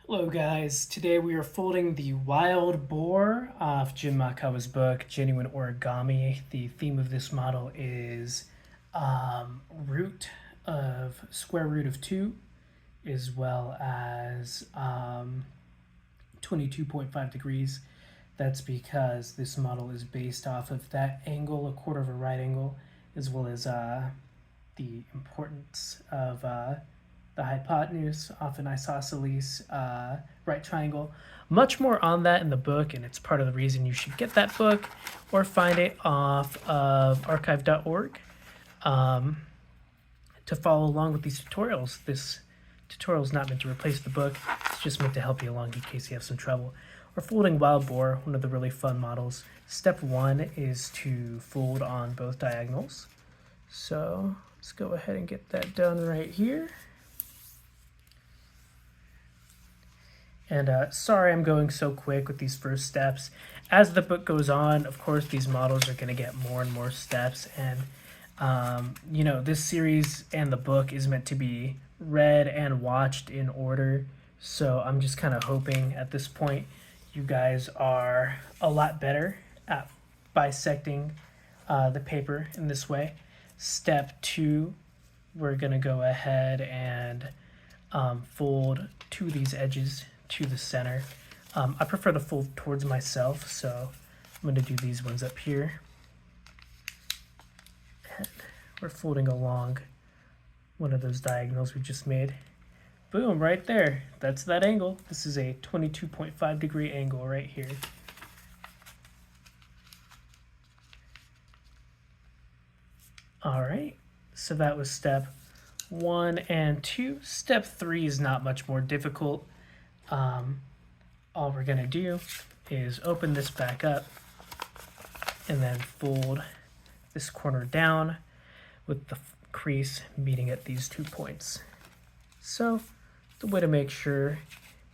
Hello guys, today we are folding the Wild Boar off Jim Maekawa's book, Genuine Origami. The theme of this model is root of square root of 2 as well as 22.5 degrees. That's because this model is based off of that angle, a quarter of a right angle, as well as the importance of the hypotenuse, often isosceles, right triangle. Much more on that in the book, and it's part of the reason you should get that book or find it off of archive.org to follow along with these tutorials. This tutorial is not meant to replace the book, it's just meant to help you along in case you have some trouble. We're folding Wild Boar, one of the really fun models. Step 1 is to fold on both diagonals. So let's go ahead and get that done right here. And sorry I'm going so quick with these first steps. As the book goes on, of course, these models are going to get more and more steps. And, this series and the book is meant to be read and watched in order. So I'm just kind of hoping at this point you guys are a lot better at bisecting the paper in this way. Step 2, we're going to go ahead and fold to these edges to the center. I prefer to fold towards myself, so I'm going to do these ones up here. And we're folding along one of those diagonals we just made. Boom, right there. That's that angle. This is a 22.5 degree angle right here. All right, so that was step 1 and 2. Step 3 is not much more difficult. All we're going to do is open this back up and then fold this corner down with the crease meeting at these 2 points. So the way to make sure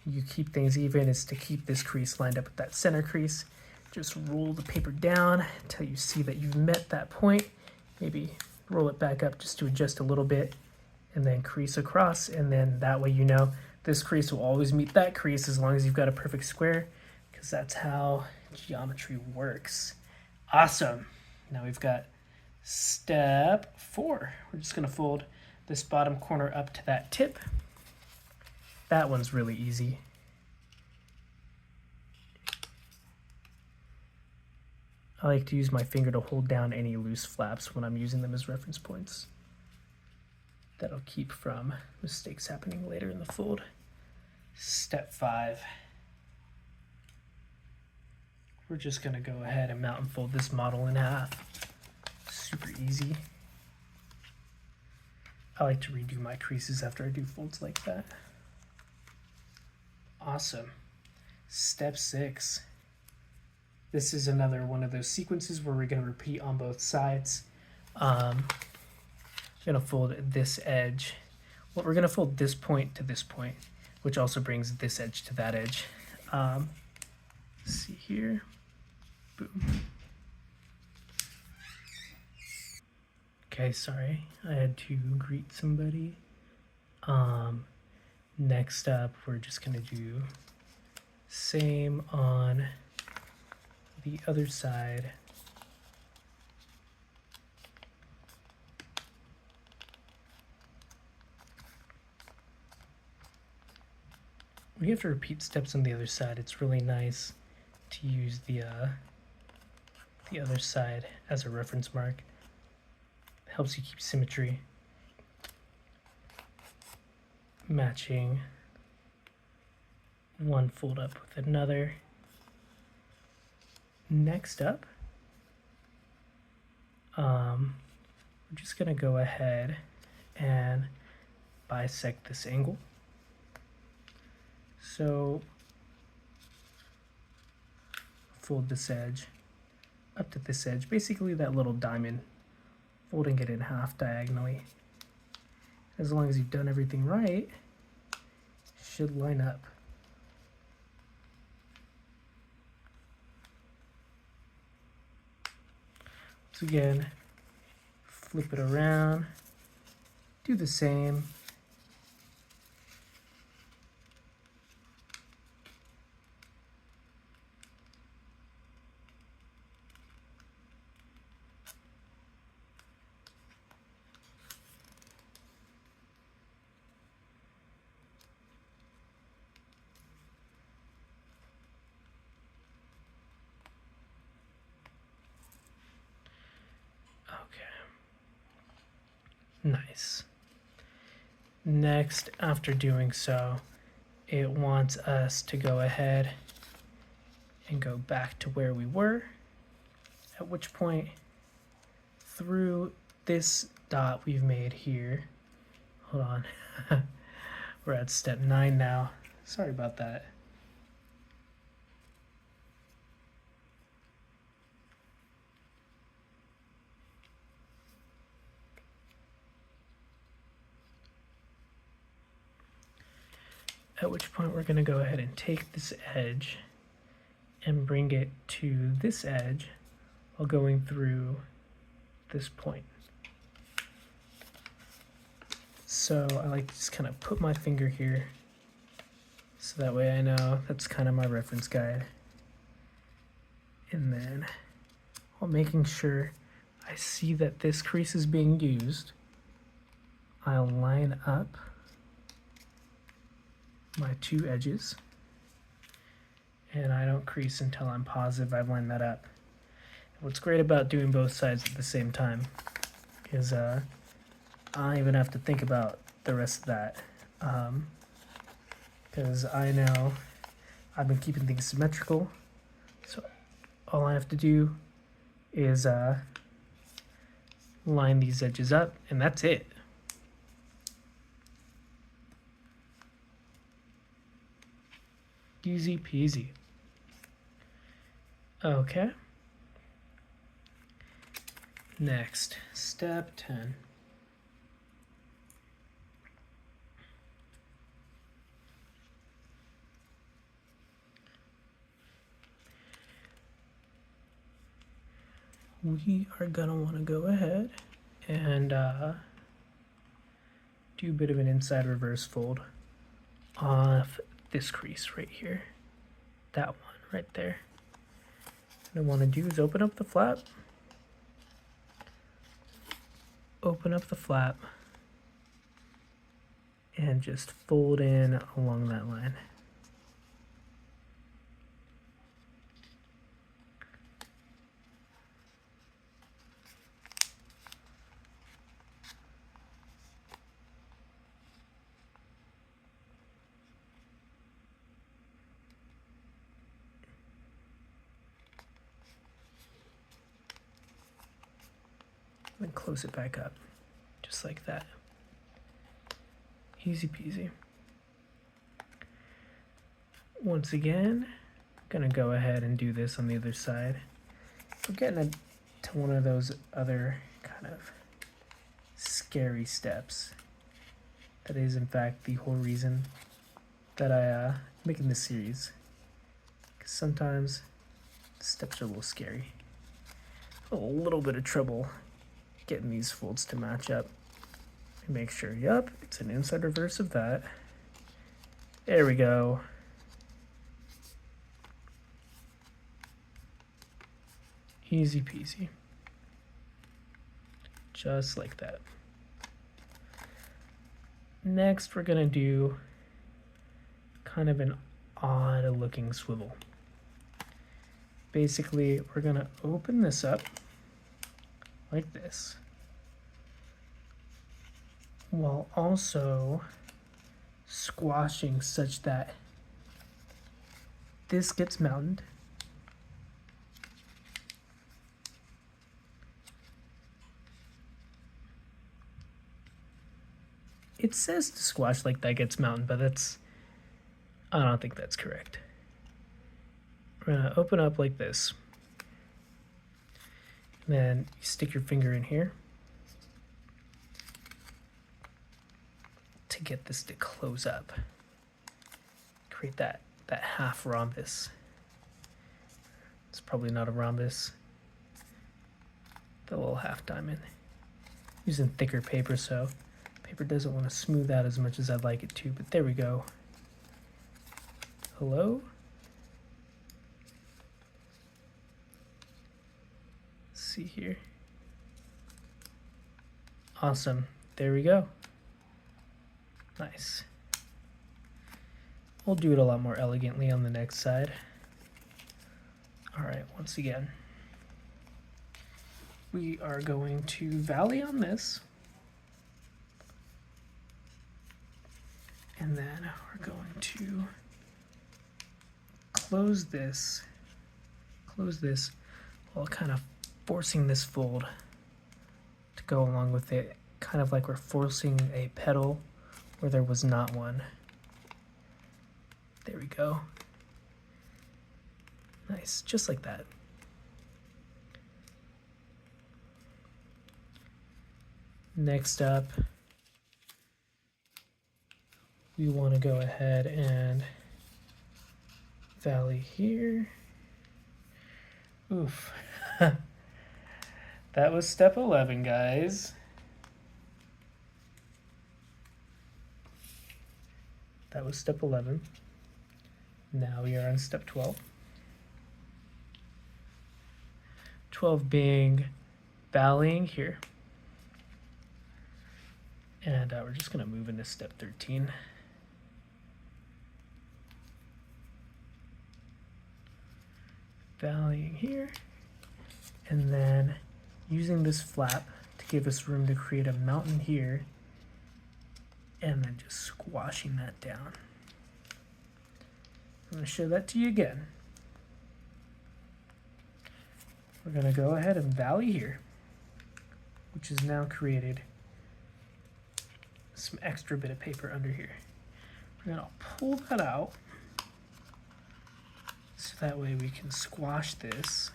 you keep things even is to keep this crease lined up with that center crease. Just roll the paper down until you see that you've met that point. Maybe roll it back up just to adjust a little bit and then crease across, and then that way you know this crease will always meet that crease as long as you've got a perfect square, because that's how geometry works. Awesome. Now we've got step 4. We're just going to fold this bottom corner up to that tip. That one's really easy. I like to use my finger to hold down any loose flaps when I'm using them as reference points. That'll keep from mistakes happening later in the fold. Step 5. We're just going to go ahead and mount and fold this model in half. Super easy. I like to redo my creases after I do folds like that. Awesome. Step 6. This is another one of those sequences where we're going to repeat on both sides. I'm going to fold this edge. Well, we're going to fold this point to this point, which also brings this edge to that edge. Let's see here. Boom. Okay, sorry. I had to greet somebody. Next up, we're just going to do same on the other side. When you have to repeat steps on the other side, it's really nice to use the other side as a reference mark. It helps you keep symmetry. Matching one fold up with another. Next up, we're just going to go ahead and bisect this angle. So fold this edge up to this edge, basically that little diamond, folding it in half diagonally. As long as you've done everything right, it should line up. So again, flip it around, do the same. Nice. Next, after doing so, it wants us to go ahead and go back to where we were, at which point through this dot we've made here, hold on, we're at step 9 now, sorry about that. At which point we're going to go ahead and take this edge and bring it to this edge while going through this point. So I like to just kind of put my finger here so that way I know that's kind of my reference guide. And then while making sure I see that this crease is being used, I'll line up my two edges, and I don't crease until I'm positive I've lined that up. What's great about doing both sides at the same time is I don't even have to think about the rest of that, because I know I've been keeping things symmetrical, so all I have to do is line these edges up, and that's it. Easy peasy. Okay. Next, step 10. We are gonna want to go ahead and do a bit of an inside reverse fold off this crease right here, that one right there. What I want to do is open up the flap, and just fold in along that line. And close it back up, just like that. Easy peasy. Once again, I'm gonna go ahead and do this on the other side. We're getting to one of those other kind of scary steps. That is, in fact, the whole reason that I'm making this series. Because sometimes the steps are a little scary. A little bit of trouble getting these folds to match up. Make sure, yep, it's an inside reverse of that. There we go. Easy peasy. Just like that. Next, we're gonna do kind of an odd looking swivel. Basically, we're gonna open this up like this, while also squashing such that this gets mounted. It says to squash like that gets mounted, but I don't think that's correct. We're gonna open up like this. Then you stick your finger in here to get this to close up. Create that half rhombus. It's probably not a rhombus. The little half diamond. Using thicker paper, so paper doesn't want to smooth out as much as I'd like it to, but there we go. Hello? See here. Awesome. There we go. Nice. We'll do it a lot more elegantly on the next side. All right, once again, we are going to valley on this And then we're going to close this while kind of forcing this fold to go along with it, kind of like we're forcing a pedal where there was not one. There we go. Nice, just like that. Next up, we want to go ahead and valley here. Oof. That was step 11, guys. That was step 11. Now we are on step 12. 12 being valleying here. And we're just going to move into step 13. Valleying here. And then using this flap to give us room to create a mountain here. And then just squashing that down. I'm going to show that to you again. We're going to go ahead and valley here, which is now created some extra bit of paper under here. We're going to pull that out so that way we can squash this.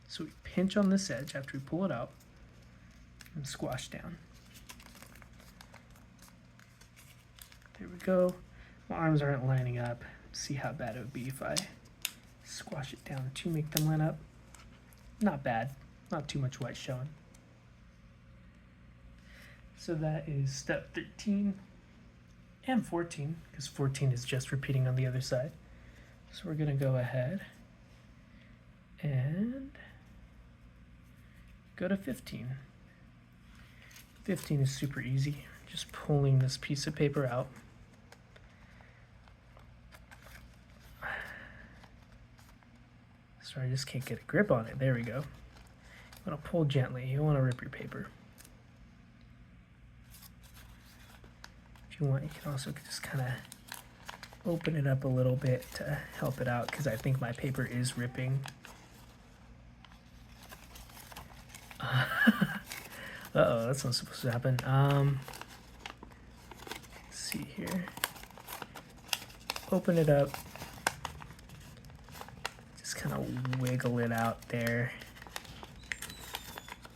So we pinch on this edge after we pull it out and squash down. There we go. My arms aren't lining up. See how bad it would be if I squash it down to make them line up. Not bad. Not too much white showing. So that is step 13 and 14, because 14 is just repeating on the other side. So we're going to go ahead and go to 15. 15 is super easy. Just pulling this piece of paper out. Sorry, I just can't get a grip on it. There we go. You want to pull gently. You don't want to rip your paper. If you want, you can also just kind of open it up a little bit to help it out, because I think my paper is ripping. Uh-oh, that's not supposed to happen. Let's see here. Open it up. Just kind of wiggle it out there.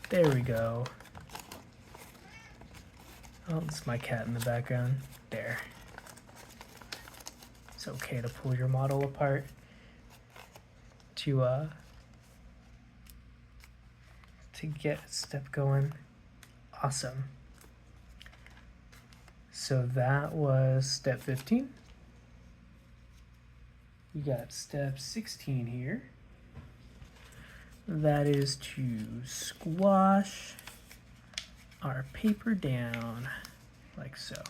There we go. Oh, it's my cat in the background. There. It's okay to pull your model apart to get a step going. Awesome. So that was step 15. We got step 16 here. That is to squash our paper down like so.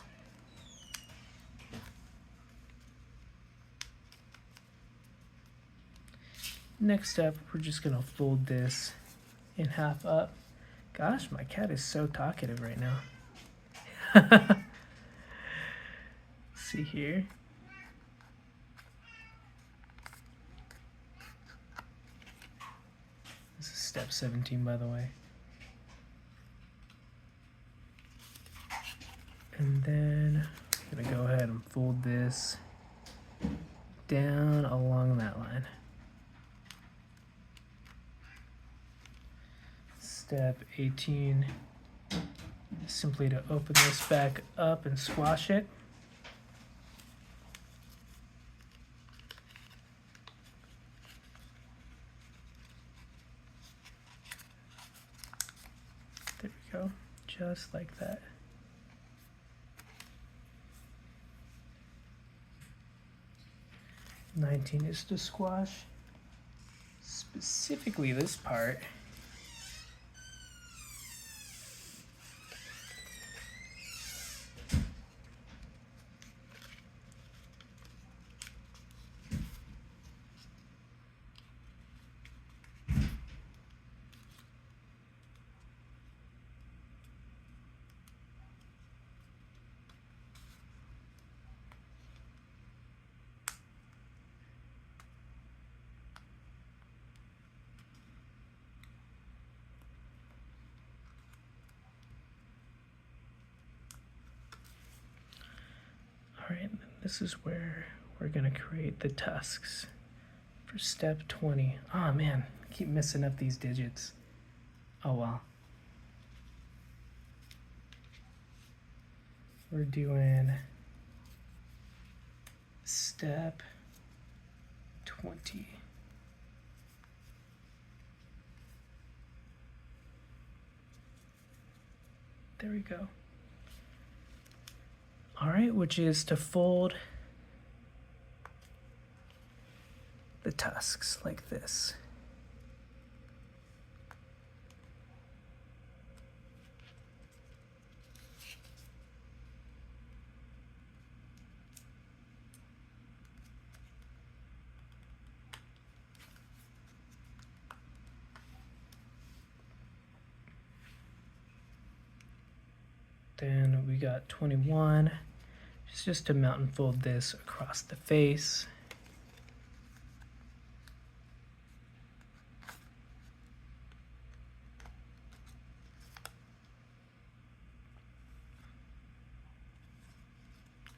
Next up, we're just gonna fold this in half up. Gosh, my cat is so talkative right now. See here. This is step 17, by the way. And then I'm gonna go ahead and fold this down along that line. Step 18, simply to open this back up and squash it. There we go, just like that. "19" is to squash, specifically this part. this is where we're going to create the tusks for step 20. Oh man, I keep messing up these digits. Oh well. We're doing step 20. There we go. All right, which is to fold the tusks like this. Then we got 21. It's just to mount and fold this across the face.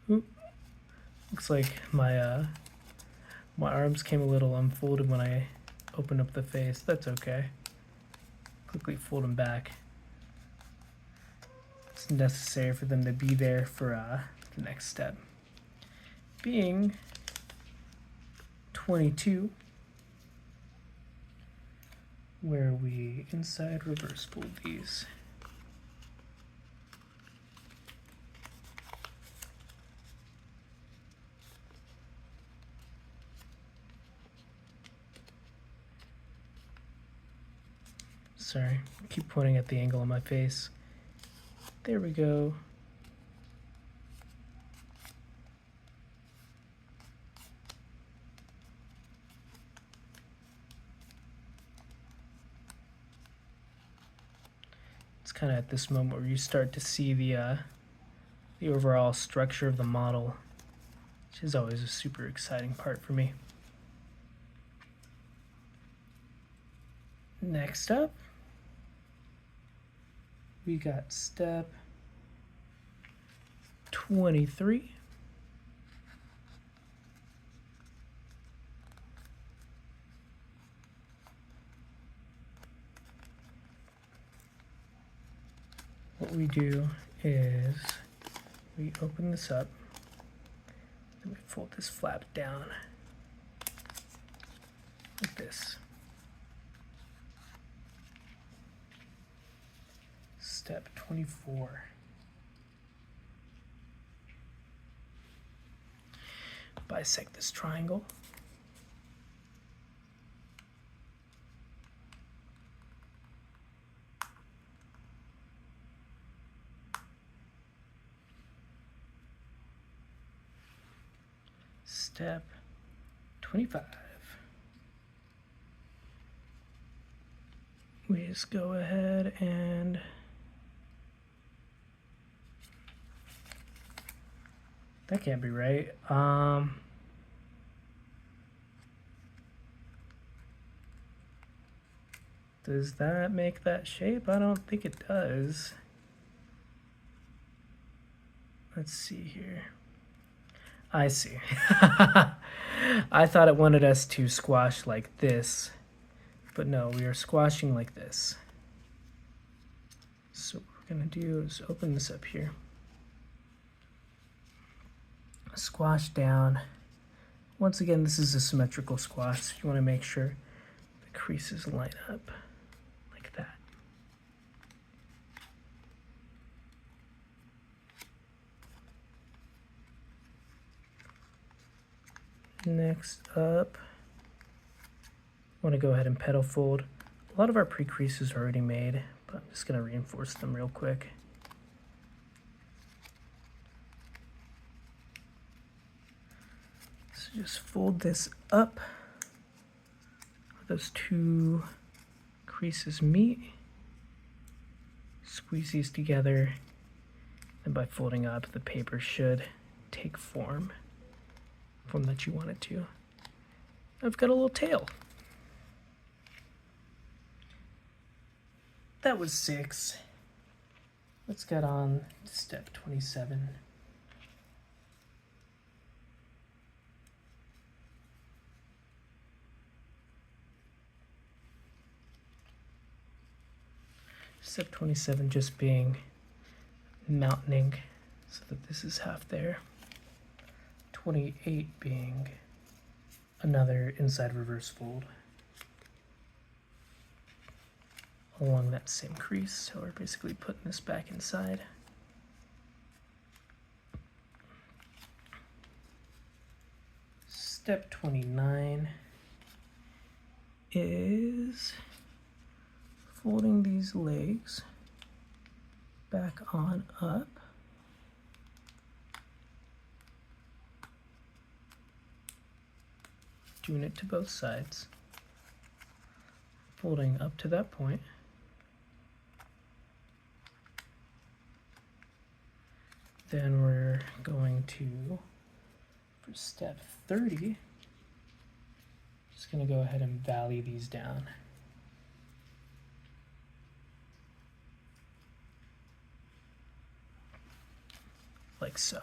Oop. Looks like my arms came a little unfolded when I opened up the face. That's okay. Quickly fold them back. It's necessary for them to be there for the next step. Being 22, where we inside reverse fold these. Sorry, I keep pointing at the angle on my face. There we go. It's kind of at this moment where you start to see the overall structure of the model, which is always a super exciting part for me. Next up, we got step 23. What we do is we open this up and we fold this flap down like this. Step 24. Bisect this triangle. Step 25. We just go ahead and that can't be right. Does that make that shape? I don't think it does. Let's see here. I see. I thought it wanted us to squash like this, but no, we are squashing like this. So what we're gonna do is open this up here. Squash down. Once again, this is a symmetrical squash, so you want to make sure the creases line up like that. Next up, I want to go ahead and petal fold. A lot of our pre-creases are already made, but I'm just going to reinforce them real quick. Just fold this up, those two creases meet, squeeze these together, and by folding up, the paper should take form that you want it to. I've got a little tail. That was 6. Let's get on to step 27. Step 27 just being mountaining so that this is half there. 28 being another inside reverse fold along that same crease. So we're basically putting this back inside. Step 29 is folding these legs back on up. Doing it to both sides. Folding up to that point. Then we're going to, for step 30, just going to go ahead and valley these down. Like so.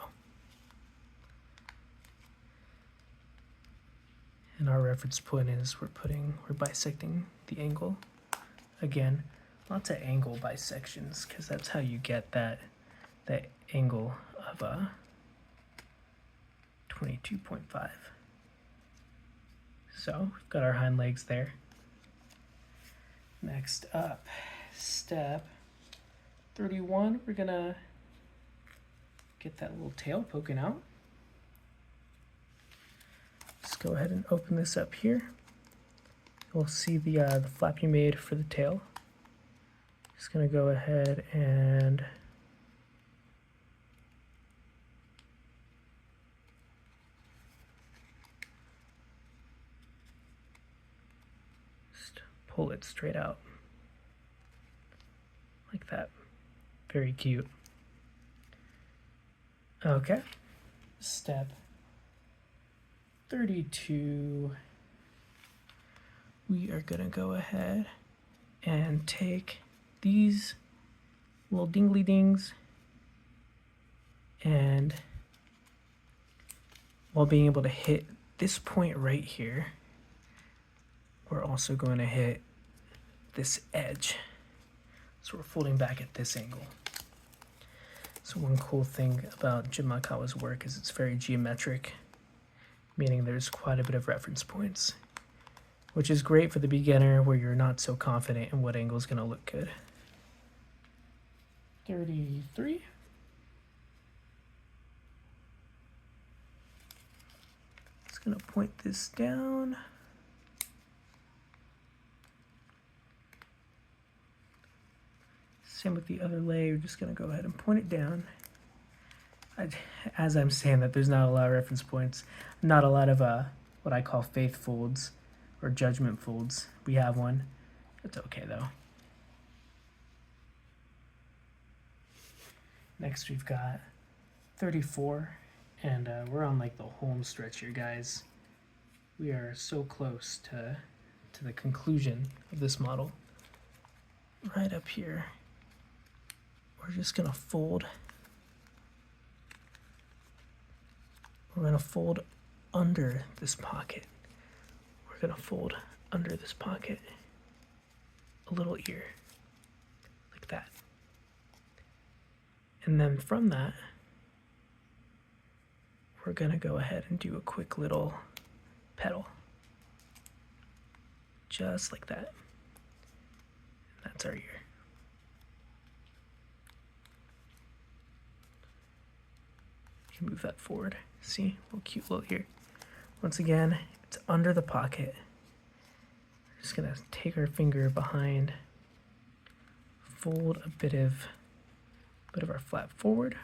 And our reference point is we're bisecting the angle. Again, lots of angle bisections because that's how you get that angle of 22.5. So we've got our hind legs there. Next up, step 31, we're gonna get that little tail poking out. Just go ahead and open this up here. You'll see the flap you made for the tail. Just gonna go ahead and just pull it straight out like that. Very cute. Okay, step 32, we are gonna go ahead and take these little dingly dings and while being able to hit this point right here, we're also going to hit this edge. So we're folding back at this angle. So one cool thing about Jim Maekawa's work is it's very geometric, meaning there's quite a bit of reference points, which is great for the beginner where you're not so confident in what angle is going to look good. 33. Just going to point this down. Same with the other leg, we're just going to go ahead and point it down. As I'm saying that, there's not a lot of reference points, not a lot of what I call faith folds or judgment folds. We have one. It's okay though. Next we've got 34, and we're on like the home stretch here, guys. We are so close to the conclusion of this model. Right up here, we're just gonna fold. We're gonna fold under this pocket. We're gonna fold under this pocket a little ear, like that. And then from that, we're gonna go ahead and do a quick little pedal. Just like that. That's our ear. You can move that forward. See, little cute little ear. Once again, it's under the pocket. We're just gonna take our finger behind, fold a bit of our flap forward,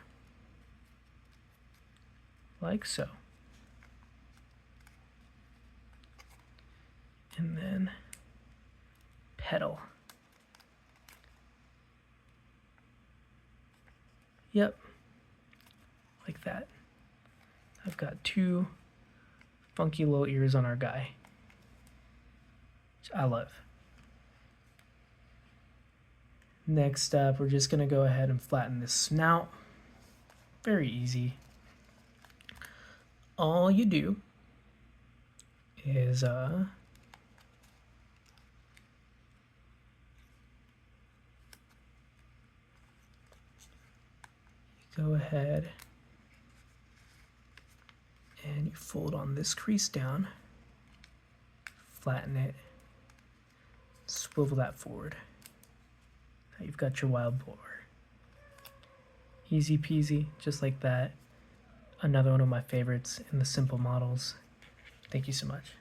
like so. And then pedal. Yep, like that. I've got two funky little ears on our guy, which I love. Next up, we're just gonna go ahead and flatten this snout. Very easy. All you do is go ahead and you fold on this crease down, flatten it, swivel that forward. Now you've got your wild boar. Easy peasy, just like that. Another one of my favorites in the simple models. Thank you so much.